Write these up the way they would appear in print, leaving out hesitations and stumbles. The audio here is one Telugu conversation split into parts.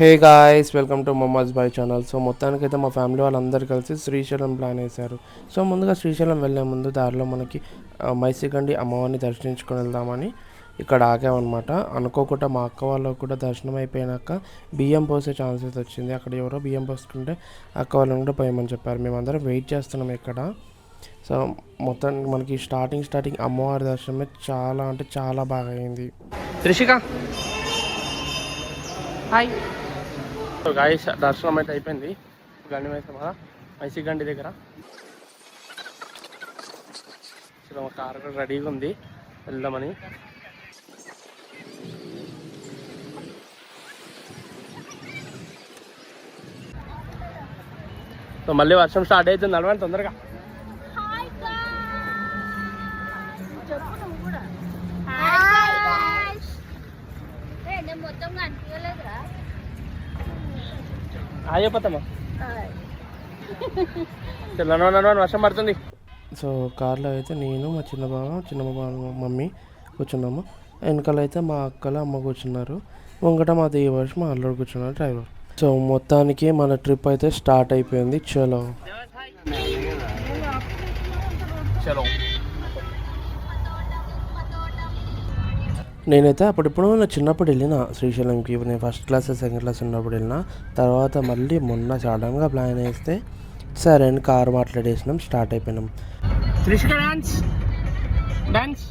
Hey guys, welcome to mamma's boy channel. So మొత్తానికైతే మా ఫ్యామిలీ వాళ్ళందరూ కలిసి శ్రీశైలం ప్లాన్ వేశారు. సో ముందుగా శ్రీశైలం వెళ్ళే ముందు దారిలో మనకి మైసిగండి అమ్మవారిని దర్శించుకొని వెళ్దామని ఇక్కడ ఆగామన్నమాట. అనుకోకుండా మా అక్క వాళ్ళకు కూడా దర్శనం అయిపోయాక బియ్యం పోసే ఛాన్సెస్ వచ్చింది. అక్కడ ఎవరో బియ్యం పోసుకుంటే అక్క వాళ్ళని కూడా పోయమని చెప్పారు. మేమందరం వెయిట్ చేస్తున్నాం ఇక్కడ. సో మొత్తం మనకి స్టార్టింగ్ అమ్మవారి దర్శనమే చాలా అంటే చాలా బాగా అయింది. త్రిషిక హాయ్. సో గాయస్, దర్శనం అయితే అయిపోయింది. గండి వేసామా మైసిగండి దగ్గర. సో మా కార్ కూడా రెడీగా ఉంది, వెళ్దామని. సో మళ్ళీ వర్షం స్టార్ట్ అవుతుంది, నడవండి తొందరగా. అయిపోతామా వర్షం పడుతుంది. సో కార్లో అయితే నేను, మా చిన్న మమ్మీ కూర్చున్నాము. వెనకాల అయితే మా అక్కల అమ్మ కూర్చున్నారు. ముంగట మా దేవర్షి మా అల్లుడు కూర్చున్నారు, డ్రైవర్. సో మొత్తానికి మన ట్రిప్ అయితే స్టార్ట్ అయిపోయింది. చలో చలో. నేనైతే అప్పుడిప్పుడు నా చిన్నప్పుడు వెళ్ళిన శ్రీశైలంకి. నేను ఫస్ట్ క్లాస్ సెకండ్ క్లాస్ ఉన్నప్పుడు వెళ్ళిన. తర్వాత మళ్ళీ మొన్న సడన్గా ప్లాన్ వేస్తే సరే అని కారు మాట్లాడేసినాం, స్టార్ట్ అయిపోయినాం. డాన్స్ డాన్స్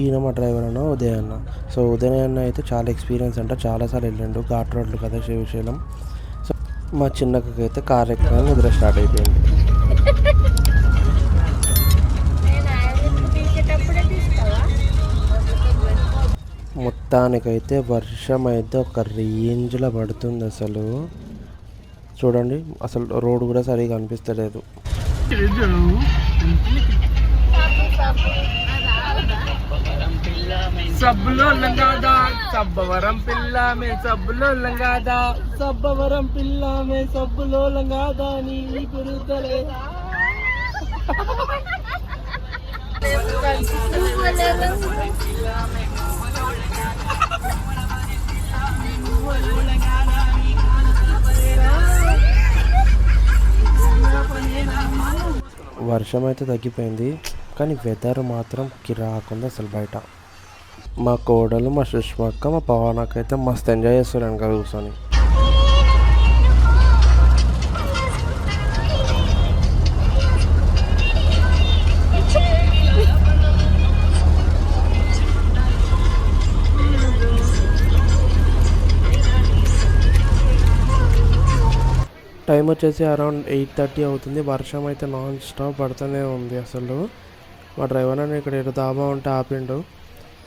ఈయన మా డ్రైవర్ అన్న ఉదయ్ అన్న. సో ఉదయ్ అన్న అయితే చాలా ఎక్స్పీరియన్స్ అంట, చాలాసార్లు వెళ్ళిండు. ఘాట్ రోడ్లు కదా శ్రీశైలం. సో మా చిన్నకి అయితే కార్ ఎక్కగా నిద్ర స్టార్ట్ అయిపోయింది. మొత్తానికైతే వర్షం అయితే ఒక రేంజ్లో పడుతుంది. అసలు చూడండి, అసలు రోడ్ కూడా సరిగా అనిపిస్తలేదు. సబ్బులో లంగాదా సబ్బవరం పిల్ల మే సబ్బులో లంగాదా సబ్బవరం పిల్ల మే సబ్బులో లంగాదా నీ గురుతలే. వర్షం అయితే తగ్గిపోయింది, కానీ వెదర్ మాత్రం కిరాకుంది అసలు బయట. మా కోడలు, మా సుష్మక్క, మా పవనకైతే మస్తు ఎంజాయ్ చేస్తారు వెనక కూర్చొని. టైం వచ్చేసి అరౌండ్ 8:30 అవుతుంది. వర్షం అయితే నాన్ స్టాప్ పడుతూనే ఉంది. అసలు మా డ్రైవర్ అని ఇక్కడ ఏదో దాబా ఉంటే ఆపిండు.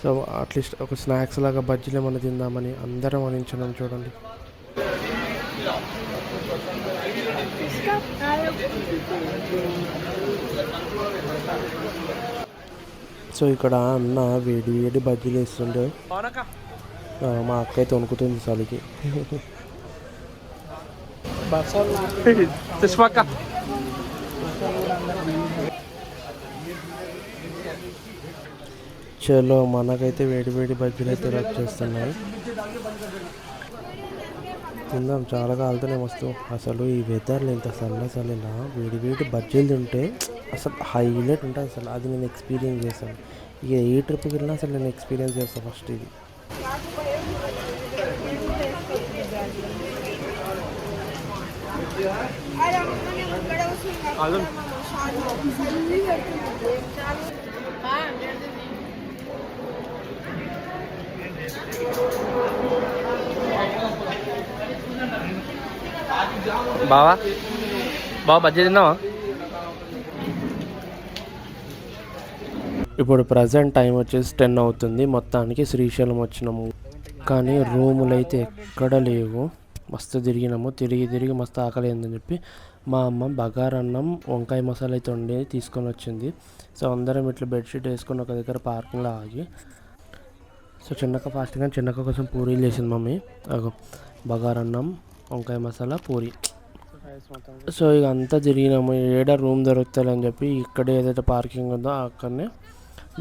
సో అట్లీస్ట్ ఒక స్నాక్స్ లాగా బజ్జీలు ఏమైనా తిందామని అందరం అనించున్నాం. చూడండి, సో ఇక్కడ అన్న వేడి వేడి బజ్జీలు వేస్తుండే. మా అక్క అయితే వణుకుతుంది చలికి. చలో, మనకైతే వేడి వేడి బజ్జీలు అయితే వచ్చేస్తున్నాయి, తిందాం. చాలా కాలుతూనే మస్తు. అసలు ఈ వెదర్లో ఇంత చల్లలా వేడి వేడి బజ్జీలు తింటే అసలు హైలైట్ ఉంటుంది. అసలు అది నేను ఎక్స్పీరియన్స్ చేశాను. ఇక ఏ ట్రిప్కి వెళ్ళినా అసలు నేను ఎక్స్పీరియన్స్ చేస్తాను ఫస్ట్ ఇది. బావా బజ్జీ తిన్నావా? ఇప్పుడు ప్రజెంట్ టైం వచ్చేసి 10 అవుతుంది. మొత్తానికి శ్రీశైలం వచ్చినాము, కానీ రూములు అయితే ఎక్కడ లేవు. మస్తు తిరిగినాము, తిరిగి మస్తు ఆకలి అయిందని చెప్పి మా అమ్మ బగారన్నం వంకాయ మసాలా అయితే వండి తీసుకొని వచ్చింది. సో అందరం ఇట్లా బెడ్షీట్ వేసుకొని ఒక దగ్గర పార్కింగ్లో ఆగి, సో చిన్నక్క ఫాస్ట్గా చిన్నక్క కోసం పూరీలు చేసింది మమ్మీ. బగారన్నం, వంకాయ మసాలా పూరి. సో ఇక అంతా తిరిగినాము, ఏడ రూమ్ దొరుకుతాయని చెప్పి ఇక్కడే ఏదైతే పార్కింగ్ ఉందో అక్కడనే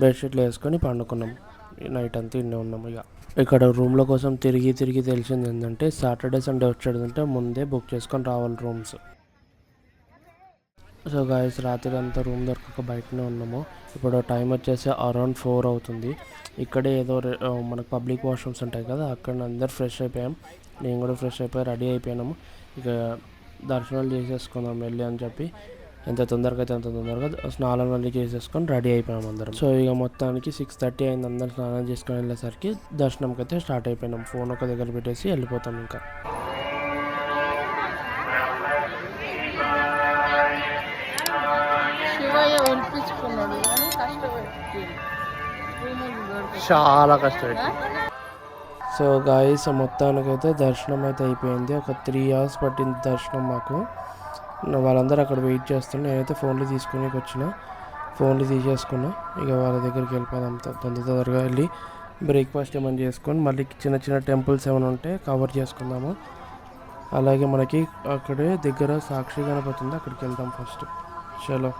బెడ్షీట్లు వేసుకొని పండుకున్నాం. నైట్ అంతా ఇన్నే ఉన్నాము. ఇక ఇక్కడ రూమ్ల కోసం తిరిగి తిరిగి తెలిసింది ఏంటంటే సాటర్డే సండే వచ్చేదంటే ముందే బుక్ చేసుకొని రావాలి రూమ్స్. సో గాయస్ రాత్రి అంతా రూమ్ దొరకక బయటనే ఉన్నాము. ఇప్పుడు టైం వచ్చేసి అరౌండ్ 4 అవుతుంది. ఇక్కడే ఏదో మనకు పబ్లిక్ వాష్రూమ్స్ ఉంటాయి కదా, అక్కడ అందరు ఫ్రెష్ అయిపోయాం. నేను కూడా ఫ్రెష్ అయిపోయి రెడీ అయిపోయినాము. ఇక దర్శనాలు చేసేసుకుందాం వెళ్ళి అని చెప్పి ఎంత తొందరగా అయితే అంత తొందరగా స్నానం అన్నీ చేసేసుకొని రెడీ అయిపోయాం అందరం. సో ఇక మొత్తానికి 6:30 అయింది. అందరం స్నానం చేసుకొని వెళ్ళేసరికి దర్శనంకి అయితే స్టార్ట్ అయిపోయినాం. ఫోన్ ఒక దగ్గర పెట్టేసి వెళ్ళిపోతాం. ఇంకా చాలా కష్టపడి. సో గాయస్ మొత్తానికైతే దర్శనం అయితే అయిపోయింది. ఒక 3 hours పట్టింది దర్శనం మాకు. వాళ్ళందరూ అక్కడ వెయిట్ చేస్తున్నా. నేనైతే ఫోన్లు తీసుకుని వచ్చిన, ఫోన్లు తీసేసుకున్నా. ఇక వాళ్ళ దగ్గరికి వెళ్ళిపోదాం. తొందరగా వెళ్ళి బ్రేక్ఫాస్ట్ ఏమైనా చేసుకొని మళ్ళీ చిన్న చిన్న టెంపుల్స్ ఏమైనా ఉంటే కవర్ చేసుకుందాము. అలాగే మనకి అక్కడే దగ్గర సాక్షి గణపతి ఉంది, అక్కడికి వెళ్దాం ఫస్ట్. చలో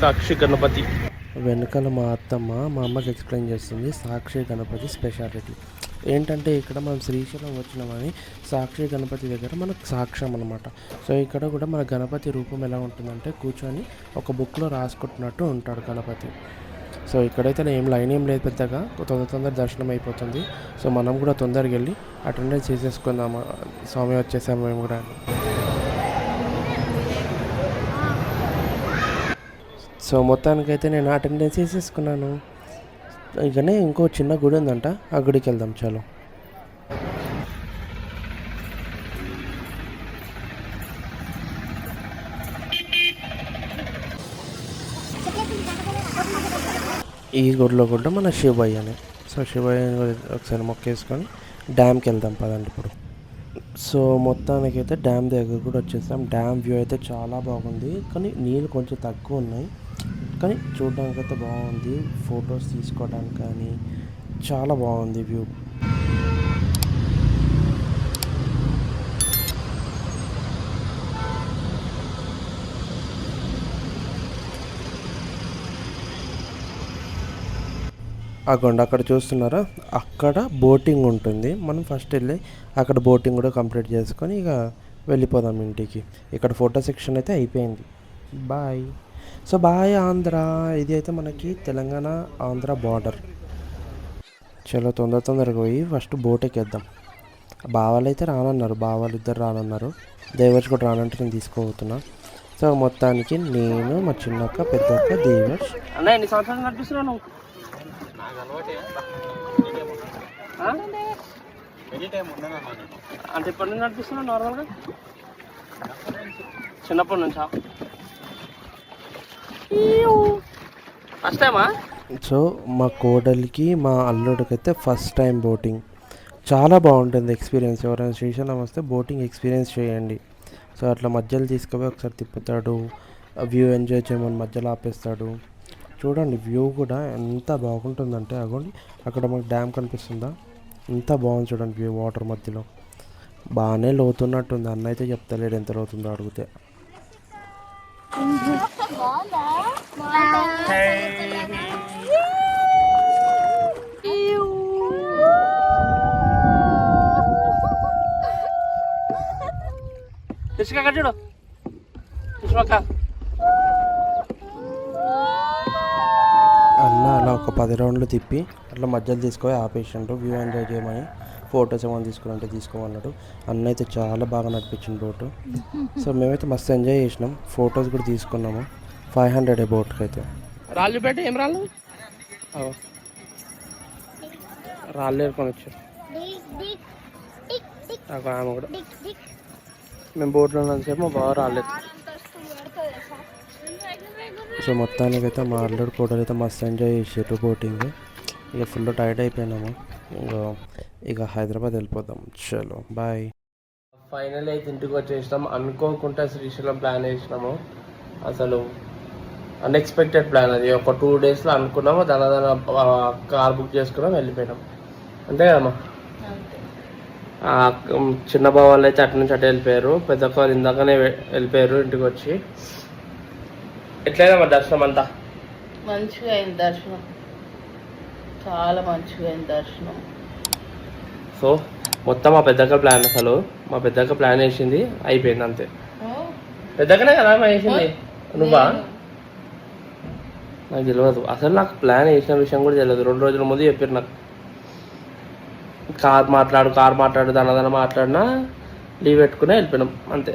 సాక్షి గణపతి వెనకాల మా అత్తమ్మ మా అమ్మకి ఎక్స్ప్లెయిన్ చేస్తుంది. సాక్షి గణపతి స్పెషాలిటీ ఏంటంటే ఇక్కడ మనం శ్రీశైలం వచ్చినామని సాక్షి గణపతి దగ్గర మనకు సాక్ష్యం అనమాట. సో ఇక్కడ కూడా మన గణపతి రూపం ఎలా ఉంటుందంటే కూర్చొని ఒక బుక్లో రాసుకుంటున్నట్టు ఉంటాడు గణపతి. సో ఇక్కడైతే ఏం లైన్ ఏం లేదు పెద్దగా, తొందర దర్శనం అయిపోతుంది. సో మనం కూడా తొందరగా వెళ్ళి అటెండెన్స్ చేసేసుకుందాము. స్వామి వచ్చేసాము మేము కూడా. సో మొత్తానికైతే నేను అటెండెన్స్ చేసేసుకున్నాను. ఇకనే ఇంకో చిన్న గుడి ఉందంట, ఆ గుడికి వెళ్దాం. చలో ఈ గుడిలో కూడా మన శివయ్యనే. సో శివయ్యని ఒకసారి మొక్కేసుకొని డ్యామ్కి వెళ్దాం పదండి ఇప్పుడు. సో మొత్తానికైతే డ్యామ్ దగ్గర కూడా వచ్చేసాం. డ్యామ్ వ్యూ అయితే చాలా బాగుంది, కానీ నీళ్ళు కొంచెం తక్కువ ఉన్నాయి. కానీ చూడడానికి అయితే బాగుంది, ఫొటోస్ తీసుకోవడానికి కానీ చాలా బాగుంది వ్యూ. అక్కడ అక్కడ చూస్తున్నారా, అక్కడ బోటింగ్ ఉంటుంది. మనం ఫస్ట్ వెళ్ళి అక్కడ బోటింగ్ కూడా కంప్లీట్ చేసుకొని ఇక వెళ్ళిపోదాం ఇంటికి. ఇక్కడ ఫోటో సెక్షన్ అయితే అయిపోయింది. బాయ్. So bye Andhra. ఇది అయితే మనకి తెలంగాణ ఆంధ్ర బార్డర్. చలో తొందరగా పోయి ఫస్ట్ బోట్ ఎక్కేద్దాం. బావాలు అయితే రానన్నారు, బావాలు ఇద్దరు రానన్నారు. దేవర్స్ కూడా రానంటే నేను తీసుకోబోతున్నా. సో మొత్తానికి నేను మా చిన్నక్క పెద్దక్క దేవర్స్. అన్న ఎన్ని సంవత్సరాలు నడిపిస్తున్నాను అంటే ఎప్పటి నుంచి నడిపిస్తున్నా నార్మల్గా? చిన్నప్పటి నుంచా? ఫస్ట్ టైమా? సో మా కోడలికి మా అల్లుడికి అయితే ఫస్ట్ టైం బోటింగ్. చాలా బాగుంటుంది ఎక్స్పీరియన్స్. ఎవరైనా శ్రీశైలం వస్తే బోటింగ్ ఎక్స్పీరియన్స్ చేయండి. సో అట్లా మధ్యలో తీసుకుపోయి ఒకసారి తిప్పుతాడు, వ్యూ ఎంజాయ్ చేయమని మధ్యలో ఆపేస్తాడు. చూడండి వ్యూ కూడా ఎంత బాగుంటుందంటే, అగోండి అక్కడ మనకు డ్యామ్ కనిపిస్తుందా, ఎంత బాగుంది చూడండి వ్యూ. వాటర్ మధ్యలో బాగానే లోతున్నట్టుంది. అన్న అయితే చెప్తలేడు ఎంత లోతుందో అడిగితే. చూడు అన్న అలా ఒక 10 రౌండ్లు తిప్పి అట్లా మధ్యలో తీసుకొని ఆపేసిండు వ్యూ ఎంజాయ్ చేయమని. ఫొటోస్ ఏమైనా తీసుకోవాలంటే తీసుకోమన్నాడు. అన్న అయితే చాలా బాగా నడిపించింది బోటు. సో మేమైతే మస్తు ఎంజాయ్ చేసినాం, ఫొటోస్ కూడా తీసుకున్నాము. 500 బోట్కి అయితే. రాళ్ళు పెట్టి ఏం రాళ్ళు రాళ్ళు ఏరుకొని వచ్చారు ఆమె కూడా. మేము బోట్లో ఉన్నంతసేపు మా బాగా రాలేదు. సో మొత్తానికైతే మా అల్లుడు కోడలు అయితే మస్తు ఎంజాయ్ చేసారు బోటింగ్. ఇక ఫుల్ టైర్డ్ అయిపోయినాము. ఇక హైదరాబాద్ వెళ్ళిపోతాం. చలో బాయ్. ఫైనల్ అయితే ఇంటికి వచ్చేసినాం. అనుకోకుండా శ్రీశైలం ప్లాన్ వేసినాము. అసలు అన్ఎక్స్పెక్టెడ్ ప్లాన్ అది. ఒక 2 డేస్లో అనుకున్నాము, దాని కార్ బుక్ చేసుకున్నాం, వెళ్ళిపోయినాం. అంతే కదమ్మా. చిన్న బావ వాళ్ళు అయితే అటు నుంచి అటు వెళ్ళిపోయారు, పెద్ద వాళ్ళు ఇందాకనే వెళ్ళిపోయారు ఇంటికి వచ్చి. ఎట్లయినా మా దర్శనం అంతా మంచిగా అయింది దర్శనం, చాలా మంచిగా అయింది దర్శనం. సో మొత్తం మా పెద్దక్క ప్లాన్, అసలు మా పెద్దక్క ప్లాన్ వేసింది, అయిపోయింది అంతే. పెద్దక్కనే కదా వేసింది, నువ్వా? నాకు తెలియదు అసలు, నాకు ప్లాన్ వేసిన విషయం కూడా తెలియదు. 2 రోజుల ముందు చెప్పారు నాకు, కార్ మాట్లాడు దాని మాట్లాడినా లీవ్ పెట్టుకుని వెళ్ళిపోయినాం అంతే.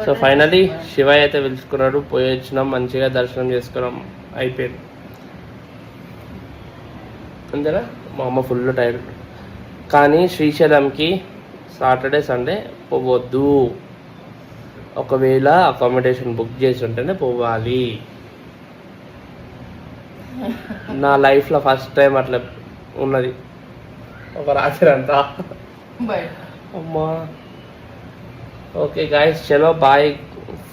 సో ఫైనలీ శివయ్య అయితే పిలుచుకున్నాడు, పోయి వచ్చినాం, మంచిగా దర్శనం చేసుకున్నాం, అయిపోయింది అంతేనా. మా అమ్మ ఫుల్ టైర్డ్. కానీ శ్రీశైలంకి సాటర్డే సండే పోవద్దు, ఒకవేళ అకామిడేషన్ బుక్ చేసి ఉంటేనే పోవాలి. నా లైఫ్లో ఫస్ట్ టైం అట్లా ఉన్నది, ఒక రాత్రి అంతా. అమ్మా ఓకే గాయస్, చలో bye,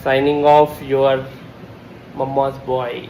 signing off your mamma's bye.